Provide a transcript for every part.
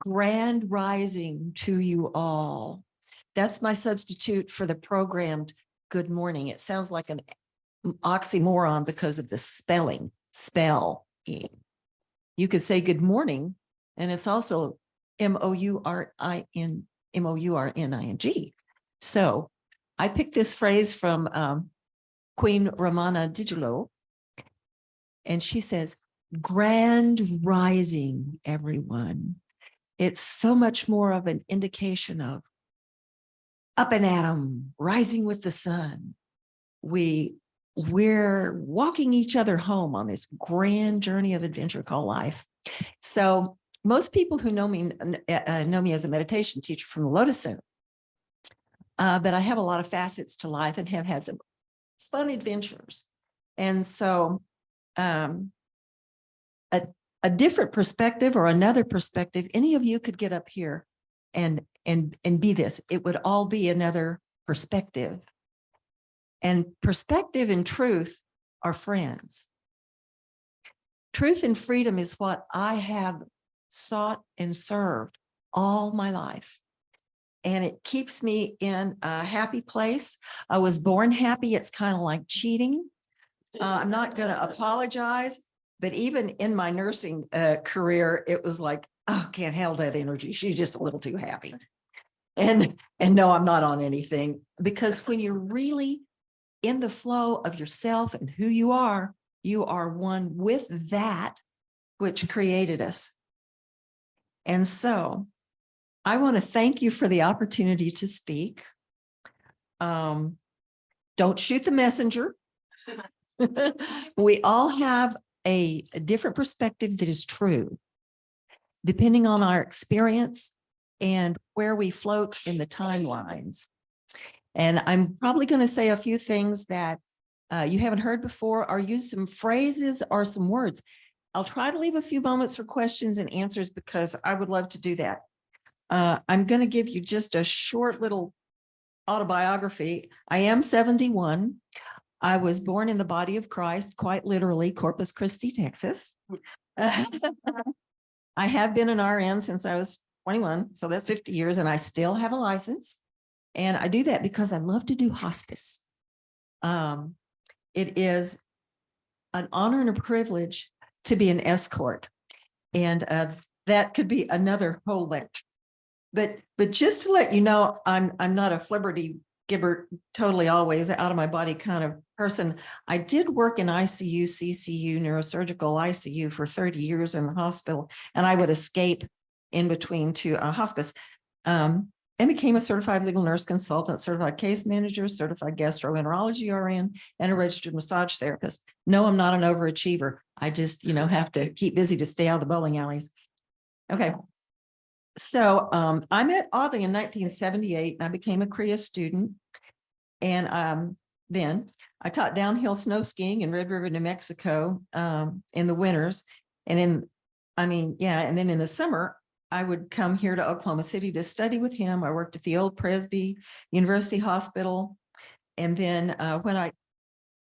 Grand rising to you all. That's my substitute for the programmed good morning. It sounds like an oxymoron because of the spelling, spell. You could say good morning, and it's also M-O-U-R-N-I-N-G. So I picked this phrase from Queen Ramana Digital, and she says, grand rising, everyone. It's so much more of an indication of up and at 'em, rising with the sun. We're walking each other home on this grand journey of adventure called life. So most people who know me as a meditation teacher from the Lotus Center, but I have a lot of facets to life and have had some fun adventures. And so a different perspective or another perspective, any of you could get up here and be this. It would all be another perspective. And perspective and truth are friends. Truth and freedom is what I have sought and served all my life. And it keeps me in a happy place. I was born happy. It's kind of like cheating. I'm not going to apologize. But even in my nursing career, it was like, oh, can't handle that energy. She's just a little too happy. And no, I'm not on anything, because when you're really in the flow of yourself and who you are one with that which created us. And so I want to thank you for the opportunity to speak. Don't shoot the messenger. We all have a different perspective that is true, depending on our experience and where we float in the timelines. And I'm probably going to say a few things that you haven't heard before, or use some phrases or some words. I'll try to leave a few moments for questions and answers, because I would love to do that. I'm going to give you just a short little autobiography. I am 71. I was born in the body of Christ, quite literally, Corpus Christi, Texas. I have been an RN since I was 21, so that's 50 years, and I still have a license. And I do that because I love to do hospice. It is an honor and a privilege to be an escort. And that could be another whole lecture. But just to let you know, I'm not a flibberty gibber, totally always out of my body kind of person. I did work in ICU, CCU, neurosurgical ICU for 30 years in the hospital, and I would escape in between to a hospice, and became a certified legal nurse consultant, certified case manager, certified gastroenterology RN, and a registered massage therapist. No, I'm not an overachiever. I just, have to keep busy to stay out of the bowling alleys. Okay. So I met Audley in 1978, and I became a Kriya student. And then I taught downhill snow skiing in Red River, New Mexico in the winters. And then in the summer, I would come here to Oklahoma City to study with him. I worked at the old Presby University Hospital. And then when I,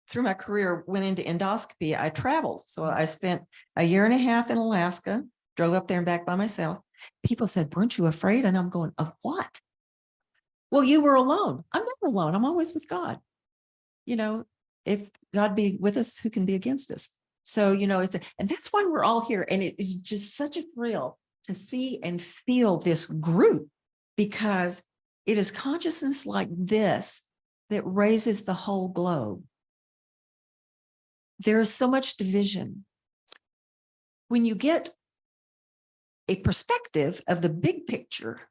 through my career, went into endoscopy, I traveled. So I spent a year and a half in Alaska, drove up there and back by myself. People said, weren't you afraid? And I'm going, of what? Well, you were alone. I'm never alone. I'm always with God. If God be with us, who can be against us? So, and that's why we're all here. And it is just such a thrill to see and feel this group, because it is consciousness like this that raises the whole globe. There is so much division. When you get a perspective of the big picture,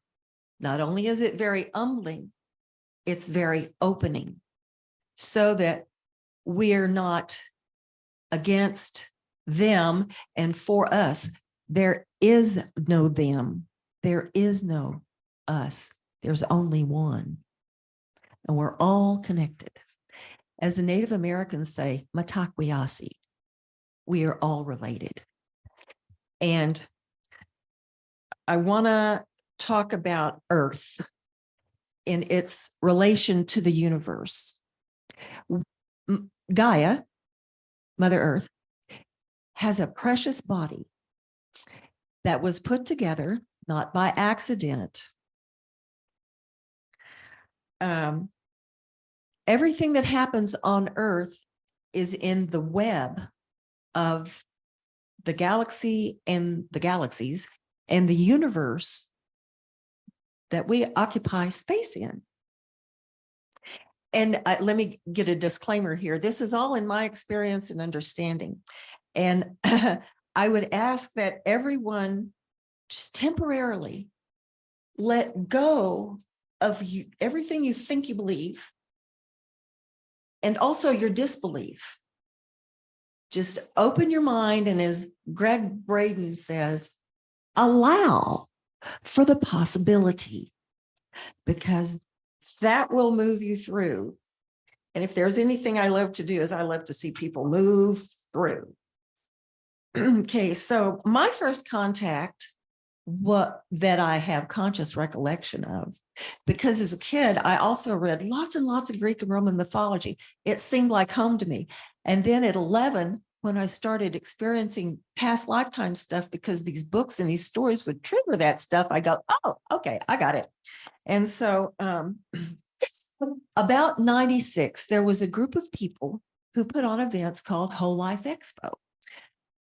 not only is it very humbling, it's very opening, so that we're not against them and for us. There is no them. There is no us. There's only one. And we're all connected. As the Native Americans say, Matakwiyasi, we are all related. And I want to talk about Earth in its relation to the universe. Gaia, Mother Earth, has a precious body that was put together not by accident. Everything that happens on Earth is in the web of the galaxy and the galaxies and the universe that we occupy space in. And let me get a disclaimer here. This is all in my experience and understanding. And I would ask that everyone just temporarily let go of everything you think you believe, and also your disbelief. Just open your mind, and as Greg Braden says, allow for the possibility, because that will move you through. And if there's anything I love to do, is I love to see people move through. Okay, so my first contact, what that I have conscious recollection of, because as a kid, I also read lots and lots of Greek and Roman mythology. It seemed like home to me. And then at 11, when I started experiencing past lifetime stuff, because these books and these stories would trigger that stuff, I go, oh, okay, I got it. And so about 96, there was a group of people who put on events called Whole Life Expo.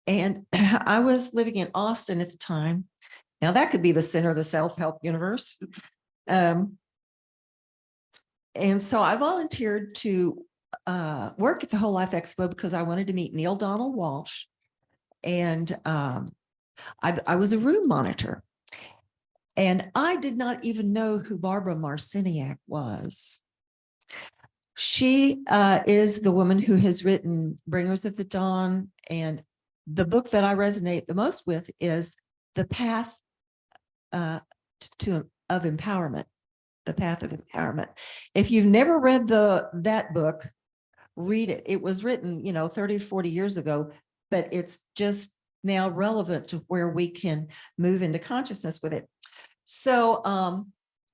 And I was living in Austin at the time. Now that could be the center of the self-help universe. And so I volunteered to work at the Whole Life Expo because I wanted to meet Neil Donald Walsh. And I was a room monitor. And I did not even know who Barbara Marciniak was. She is the woman who has written Bringers of the Dawn. And the book that I resonate the most with is The Path of Empowerment. The Path of Empowerment. If you've never read that book, read it. It was written, 30, 40 years ago, but it's just now relevant to where we can move into consciousness with it. So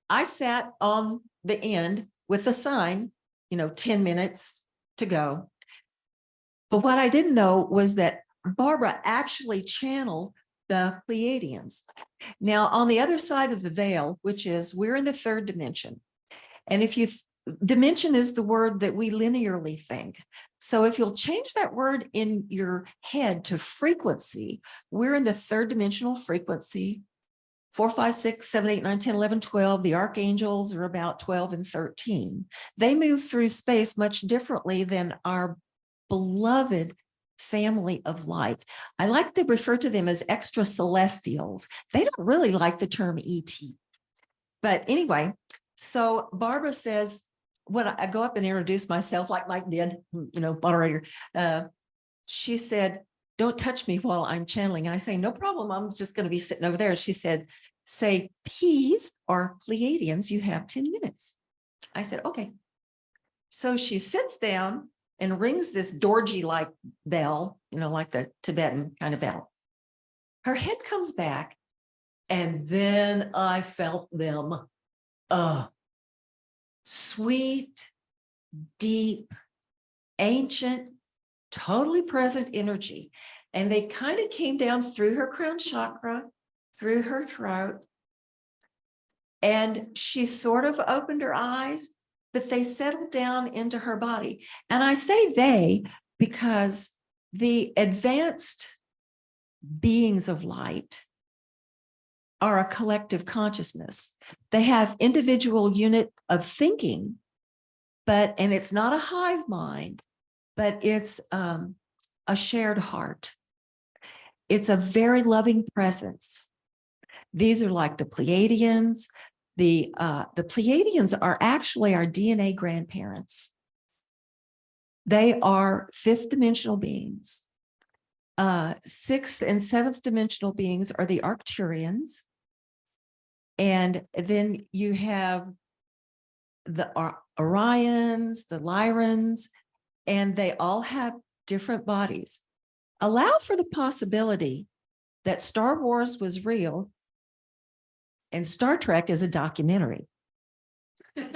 I sat on the end with a sign, 10 minutes to go. But what I didn't know was that Barbara actually channeled the Pleiadeans. Now, on the other side of the veil, which is we're in the third dimension. And if dimension is the word that we linearly think. So if you'll change that word in your head to frequency, we're in the third dimensional frequency, 4, 5, 6, 7, 8, 9, 10, 11, 12. The archangels are about 12 and 13. They move through space much differently than our beloved family of light. I like to refer to them as extra celestials. They don't really like the term ET. But anyway, so Barbara says, when I go up and introduce myself like Mike did, moderator, she said, don't touch me while I'm channeling. And I say, no problem. I'm just going to be sitting over there. And she said, say P's or Pleiadians, you have 10 minutes. I said, okay. So she sits down and rings this Dorji-like bell, like the Tibetan kind of bell. Her head comes back, and then I felt them. Sweet, deep, ancient, totally present energy. And they kind of came down through her crown chakra, through her throat. And she sort of opened her eyes, but they settled down into her body. And I say they because the advanced beings of light are a collective consciousness. They have individual unit of thinking, and it's not a hive mind, but it's a shared heart. It's a very loving presence. These are like the Pleiadians. The Pleiadians are actually our DNA grandparents. They are fifth dimensional beings. Sixth and seventh dimensional beings are the Arcturians. And then you have the Orions, the Lyrans, and they all have different bodies. Allow for the possibility that Star Wars was real and Star Trek is a documentary. You're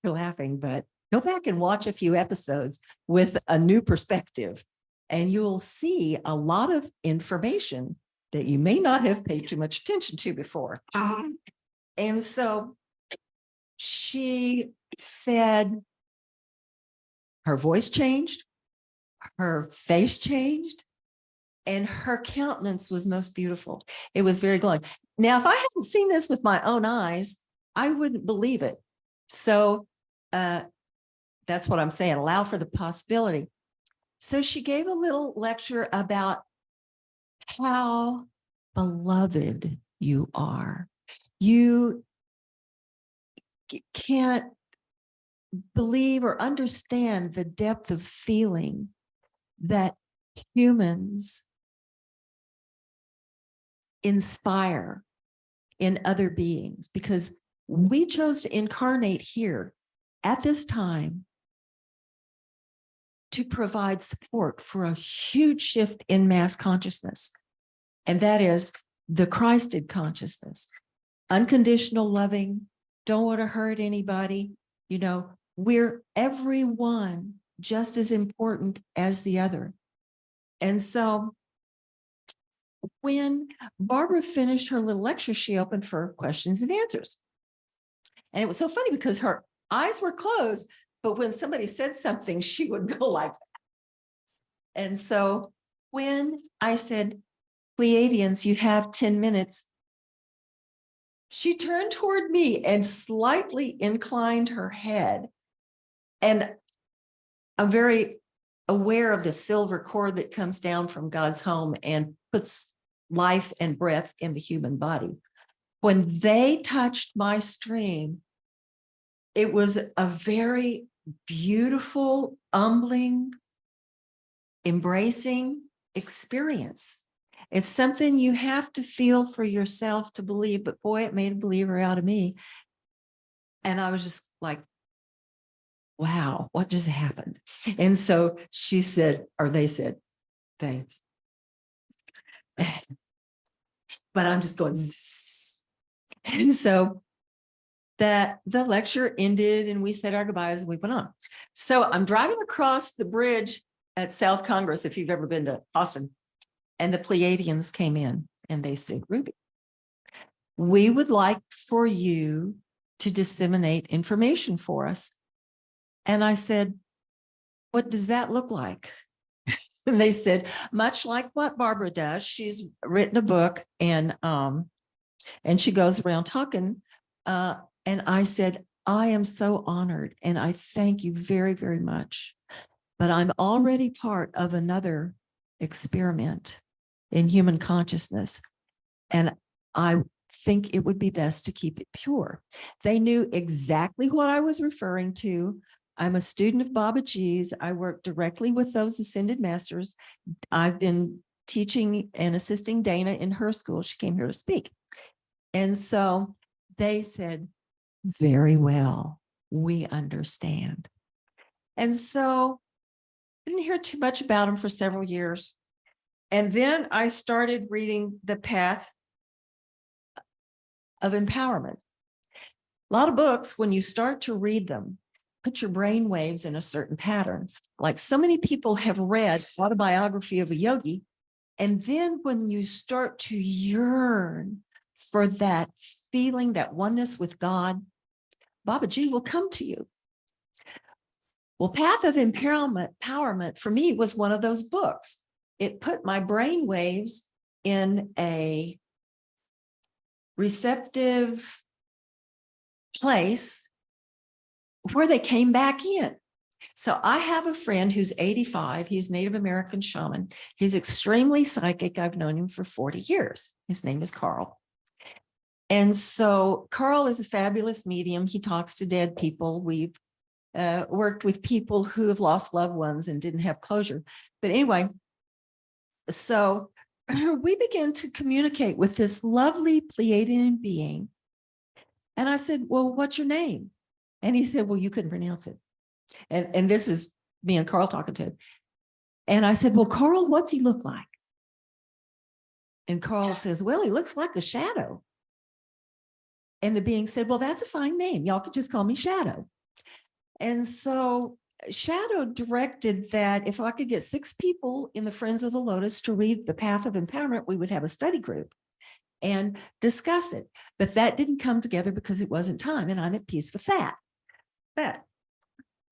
laughing, but go back and watch a few episodes with a new perspective, and you'll see a lot of information that you may not have paid too much attention to before. And so she said her voice changed, her face changed, and her countenance was most beautiful. It was very glowing. Now, if I hadn't seen this with my own eyes, I wouldn't believe it. So that's what I'm saying. Allow for the possibility. So she gave a little lecture about how beloved you are. You can't believe or understand the depth of feeling that humans inspire in other beings, because we chose to incarnate here at this time to provide support for a huge shift in mass consciousness. And that is the Christed consciousness. Unconditional loving, don't want to hurt anybody. You know, we're everyone just as important as the other. And so when Barbara finished her little lecture, she opened for questions and answers. And it was so funny because her eyes were closed, but when somebody said something, she would go like that. And so when I said, Pleiadeans, you have 10 minutes, she turned toward me and slightly inclined her head. And I'm very aware of the silver cord that comes down from God's home and puts life and breath in the human body. When they touched my stream, it was a very beautiful, humbling, embracing experience. It's something you have to feel for yourself to believe, but boy, it made a believer out of me. And I was just like, wow, what just happened? And so she said, or they said, thank you. But I'm just going, zzz. And so that the lecture ended and we said our goodbyes and we went on. So I'm driving across the bridge at South Congress, if you've ever been to Austin, and the Pleiadians came in and they said, Ruby, we would like for you to disseminate information for us. And I said, what does that look like? And they said, much like what Barbara does. She's written a book and she goes around talking. And I said, I am so honored and I thank you very, very much. But I'm already part of another experiment in human consciousness. And I think it would be best to keep it pure. They knew exactly what I was referring to. I'm a student of Babaji's. I work directly with those ascended masters. I've been teaching and assisting Dana in her school. She came here to speak. And so they said, very well, we understand. And so I didn't hear too much about them for several years. And then I started reading The Path of Empowerment. A lot of books, when you start to read them, put your brain waves in a certain pattern. Like so many people have read Autobiography of a Yogi. And then when you start to yearn for that feeling, that oneness with God, Babaji will come to you. Well, Path of Empowerment for me was one of those books. It put my brain waves in a receptive place where they came back in. So I have a friend who's 85. He's Native American shaman. He's extremely psychic. I've known him for 40 years. His name is Carl. And so Carl is a fabulous medium. He talks to dead people. We've worked with people who have lost loved ones and didn't have closure. But anyway, so we began to communicate with this lovely Pleiadian being. And I said, well, what's your name? And he said, well, you couldn't pronounce it. And this is me and Carl talking to him. And I said, well, Carl, what's he look like? And Carl says, well, he looks like a shadow. And the being said, well, that's a fine name. Y'all could just call me Shadow. And so Shadow directed that if I could get 6 people in the Friends of the Lotus to read The Path of Empowerment, we would have a study group and discuss it. But that didn't come together because it wasn't time, and I'm at peace with that. But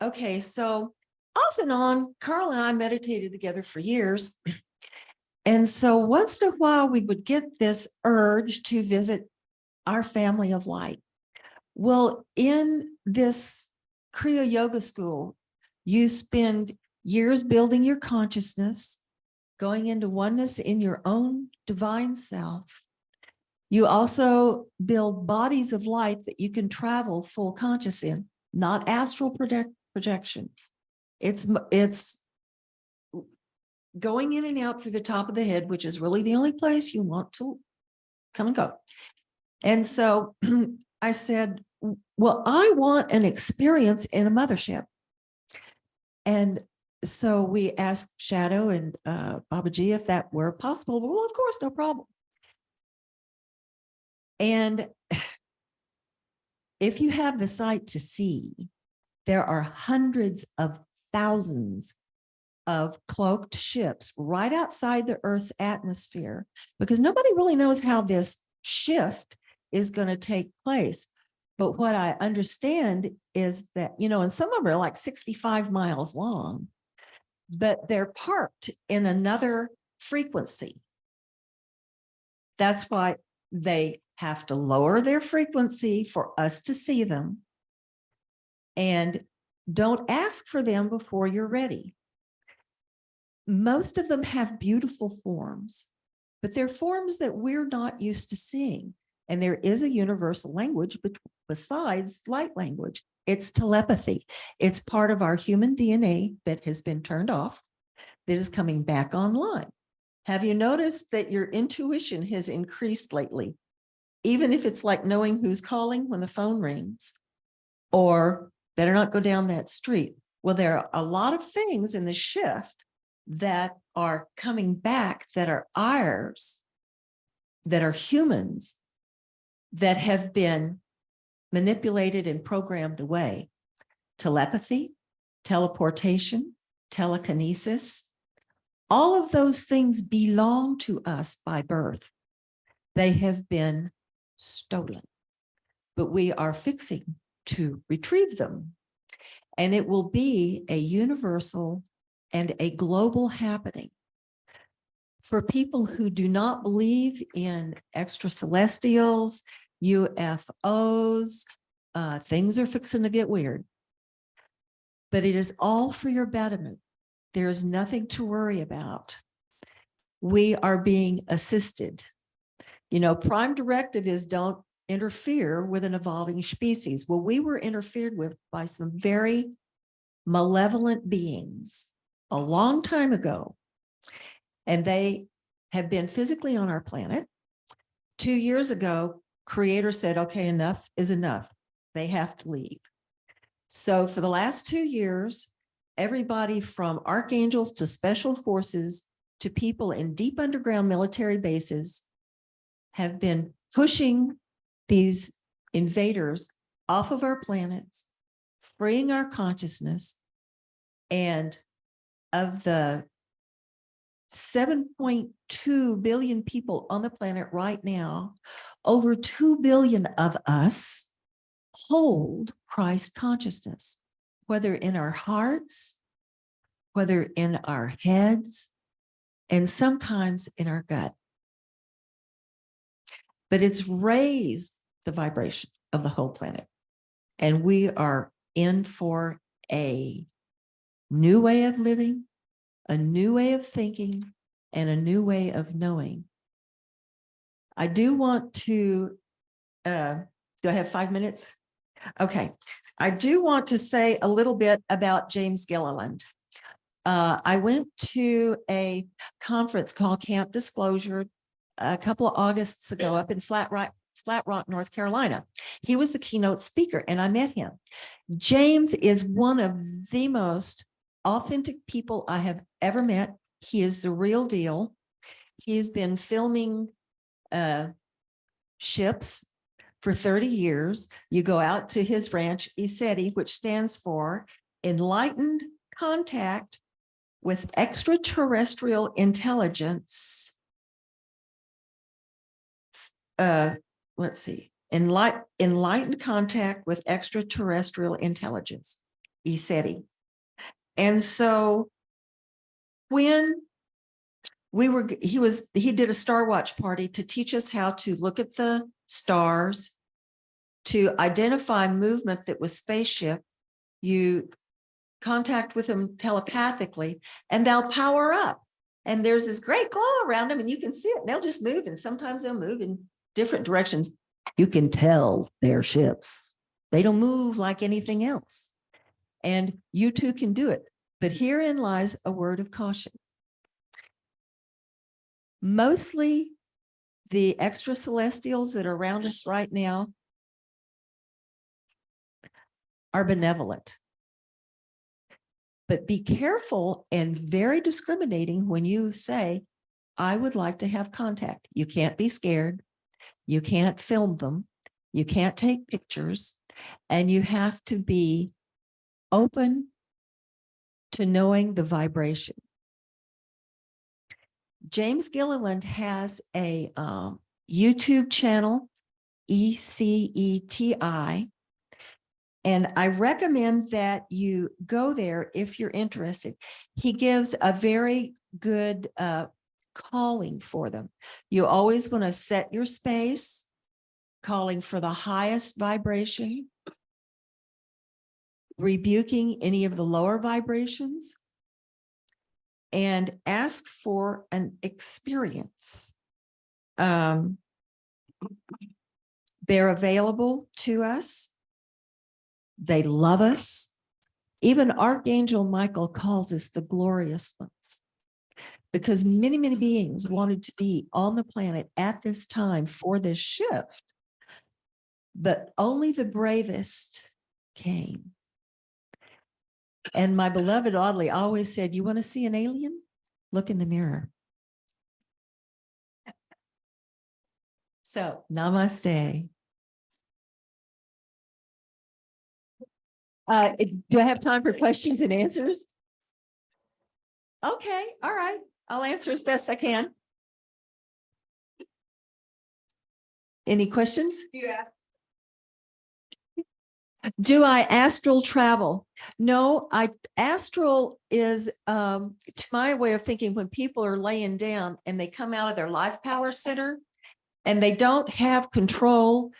okay, so off and on, Carl and I meditated together for years. And so once in a while, we would get this urge to visit our family of light. Well, in this Kriya Yoga school, you spend years building your consciousness, going into oneness in your own divine self. You also build bodies of light that you can travel full conscious in, not astral projection. It's going in and out through the top of the head, which is really the only place you want to come and go. And so I said, well, I want an experience in a mothership. And so we asked Shadow and Babaji if that were possible. Well, of course, no problem. And if you have the sight to see, there are hundreds of thousands of cloaked ships right outside the Earth's atmosphere, because nobody really knows how this shift is going to take place. But what I understand is that, and some of them are like 65 miles long, but they're parked in another frequency. That's why they have to lower their frequency for us to see them. And don't ask for them before you're ready. Most of them have beautiful forms, but they're forms that we're not used to seeing. And there is a universal language besides light language. It's telepathy. It's part of our human DNA that has been turned off, that is coming back online. Have you noticed that your intuition has increased lately? Even if it's like knowing who's calling when the phone rings, or better not go down that street. Well, there are a lot of things in the shift that are coming back that are ours, that are humans, that have been manipulated and programmed away. Telepathy, teleportation, telekinesis, all of those things belong to us by birth. They have been stolen, but we are fixing to retrieve them. And it will be a universal and a global happening. For people who do not believe in extracelestials, UFOs, things are fixing to get weird. But it is all for your betterment. There is nothing to worry about. We are being assisted. Prime directive is don't interfere with an evolving species. Well, we were interfered with by some very malevolent beings a long time ago, and they have been physically on our planet. 2 years ago, Creator said, okay, enough is enough. They have to leave. So for the last 2 years, everybody from archangels to special forces to people in deep underground military bases have been pushing these invaders off of our planets, freeing our consciousness. And of the 7.2 billion people on the planet right now, over 2 billion of us hold Christ consciousness, whether in our hearts, whether in our heads, and sometimes in our gut. But it's raised the vibration of the whole planet. And we are in for a new way of living, a new way of thinking, and a new way of knowing. I do want to, do I have 5 minutes? Okay. I do want to say a little bit about James Gilliland. I went to a conference called Camp Disclosure a couple of Augusts ago up in Flat Rock, North Carolina. He was the keynote speaker, and I met him. James is one of the most authentic people I have ever met. He is the real deal. He's been filming ships for 30 years. You go out to his ranch, Iseti, which stands for enlightened contact with extraterrestrial intelligence. Let's see, enlightened contact with extraterrestrial intelligence, ESETI. And so when he did a Star Watch party to teach us how to look at the stars, to identify movement that was spaceship. You contact with them telepathically and they'll power up. And there's this great glow around them and you can see it. And they'll just move. And sometimes they'll move in different directions. You can tell they're ships. They don't move like anything else. And you too can do it. But herein lies a word of caution. Mostly the extra celestials that are around us right now are benevolent. But be careful and very discriminating when you say, I would like to have contact. You can't be scared. You can't film them. You can't take pictures. And you have to be open to knowing the vibration. James Gilliland has a YouTube channel, ECETI. And I recommend that you go there if you're interested. He gives a very good calling for them. You always want to set your space, calling for the highest vibration, rebuking any of the lower vibrations, and ask for an experience. They're available to us. They love us. Even Archangel Michael calls us the glorious ones, because many, many beings wanted to be on the planet at this time for this shift, but only the bravest came. And my beloved Audley always said, you want to see an alien? Look in the mirror. So, namaste. Do I have time for questions and answers? Okay, all right. I'll answer as best I can. Any questions? Yeah. Do I astral travel? No, astral is, to my way of thinking, when people are laying down and they come out of their life power center and they don't have control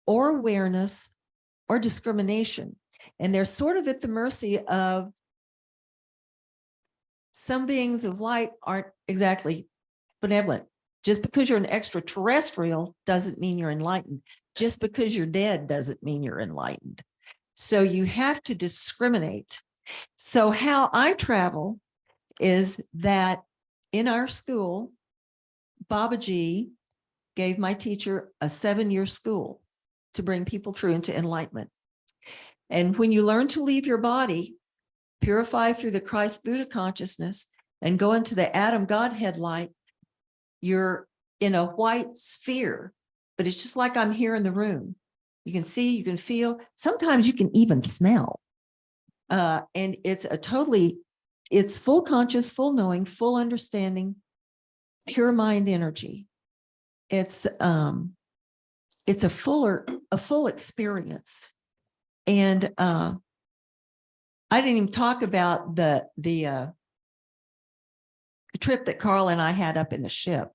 or awareness or discrimination. And they're sort of at the mercy of some beings of light aren't exactly benevolent. Just because you're an extraterrestrial doesn't mean you're enlightened. Just because you're dead doesn't mean you're enlightened. So you have to discriminate. So how I travel is that in our school, Babaji gave my teacher a 7-year school to bring people through into enlightenment. And when you learn to leave your body, purify through the Christ Buddha consciousness, and go into the Atom Godhead light, you're in a white sphere, but it's just like I'm here in the room. You can see, you can feel, sometimes you can even smell. And it's it's full conscious, full knowing, full understanding, pure mind energy. It's a full experience. And I didn't even talk about the trip that Carl and I had up in the ship.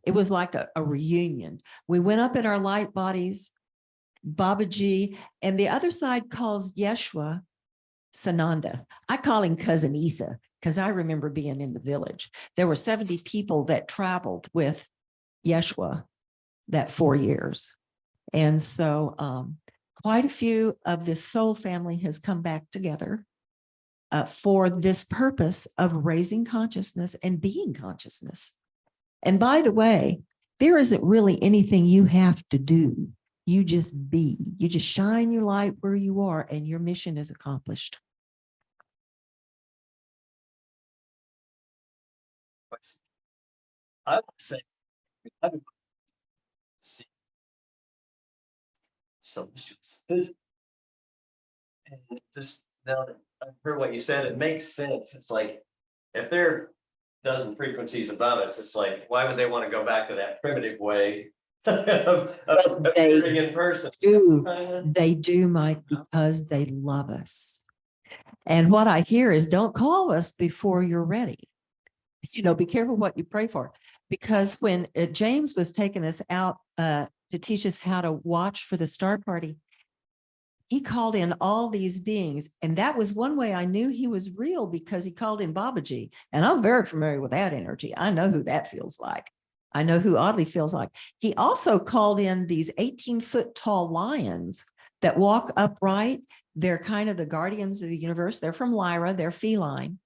It was like a reunion. We went up in our light bodies, Babaji, and the other side calls Yeshua Sananda. I call him Cousin Isa because I remember being in the village. There were 70 people that traveled with Yeshua that 4 years. And so quite a few of this soul family has come back together for this purpose of raising consciousness and being consciousness. And by the way, there isn't really anything you have to do. You just be. You just shine your light where you are and your mission is accomplished. I would say I would see celestials. And just now that heard what you said. It makes sense. It's like, if they're dozen frequencies above us, it's like, why would they want to go back to that primitive way of They appearing in person? They do, Mike, because they love us. And what I hear is, don't call us before you're ready. You know, be careful what you pray for. Because when James was taking us out to teach us how to watch for the star party, he called in all these beings. And that was one way I knew he was real, because he called in Babaji. And I'm very familiar with that energy. I know who that feels like. I know who Audley feels like. He also called in these 18-foot tall lions that walk upright. They're kind of the guardians of the universe. They're from Lyra. They're feline.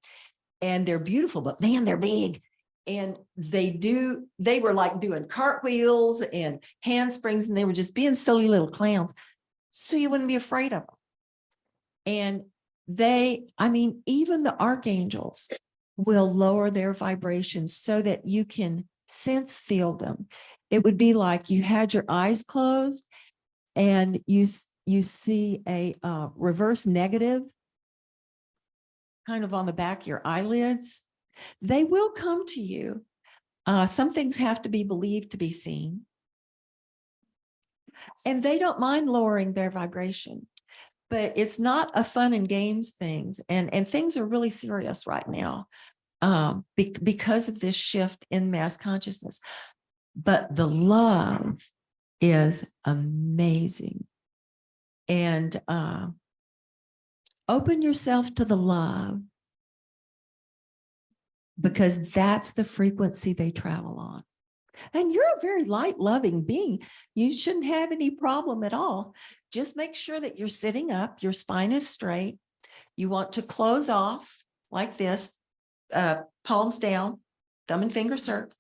And they're beautiful, but man, they're big. And they were like doing cartwheels and handsprings, and they were just being silly little clowns. So you wouldn't be afraid of them. And even the archangels will lower their vibrations so that you can sense, feel them. It would be like you had your eyes closed and you see a reverse negative kind of on the back of your eyelids. They will come to you. Some things have to be believed to be seen. And they don't mind lowering their vibration, but it's not a fun and games things. And things are really serious right now because of this shift in mass consciousness. But the love is amazing. And open yourself to the love, because that's the frequency they travel on. And you're a very light, loving being. You shouldn't have any problem at all. Just make sure that you're sitting up, your spine is straight. You want to close off like this, palms down, thumb and finger circle,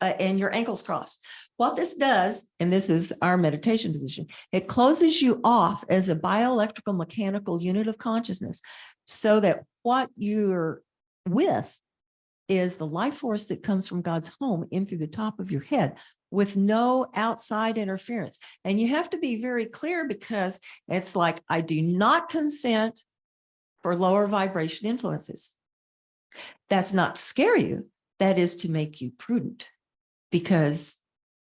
and your ankles crossed. What this does, and this is our meditation position, it closes you off as a bioelectrical mechanical unit of consciousness, so that what you're with is the life force that comes from God's home in through the top of your head, with no outside interference. And you have to be very clear, because it's like, I do not consent for lower vibration influences. That's not to scare you. That is to make you prudent. Because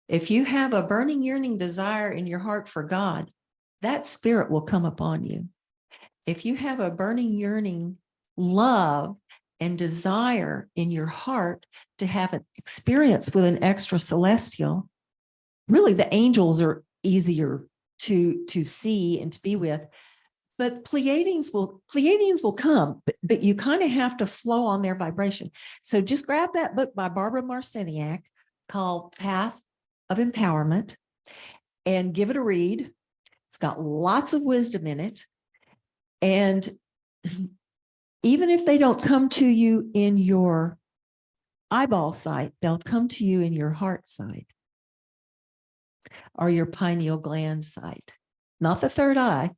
if you have a burning, yearning desire in your heart for God, that spirit will come upon you. If you have a burning, yearning love and desire in your heart to have an experience with an extra celestial, really the angels are easier to see and to be with. But Pleiadians will come, but you kind of have to flow on their vibration. So just grab that book by Barbara Marciniak called Path of Empowerment and give it a read. It's got lots of wisdom in it. And even if they don't come to you in your eyeball sight, they'll come to you in your heart sight or your pineal gland sight, not the third eye.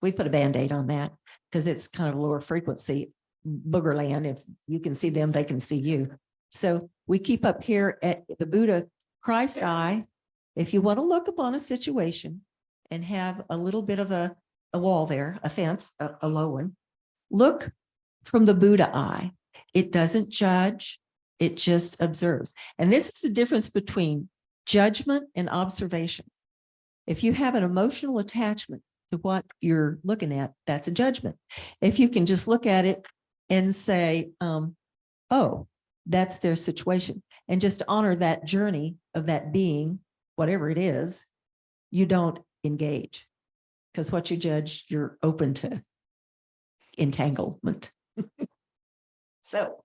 We put a Band-Aid on that because it's kind of lower frequency booger land. If you can see them, they can see you. So we keep up here at the Buddha Christ eye. If you want to look upon a situation and have a little bit of a wall there, a fence, a low one, look from the Buddha eye. It doesn't judge, it just observes. And this is the difference between judgment and observation. If you have an emotional attachment to what you're looking at, that's a judgment. If you can just look at it and say, oh, that's their situation, and just honor that journey of that being, whatever it is, you don't engage. Because what you judge, you're open to entanglement. So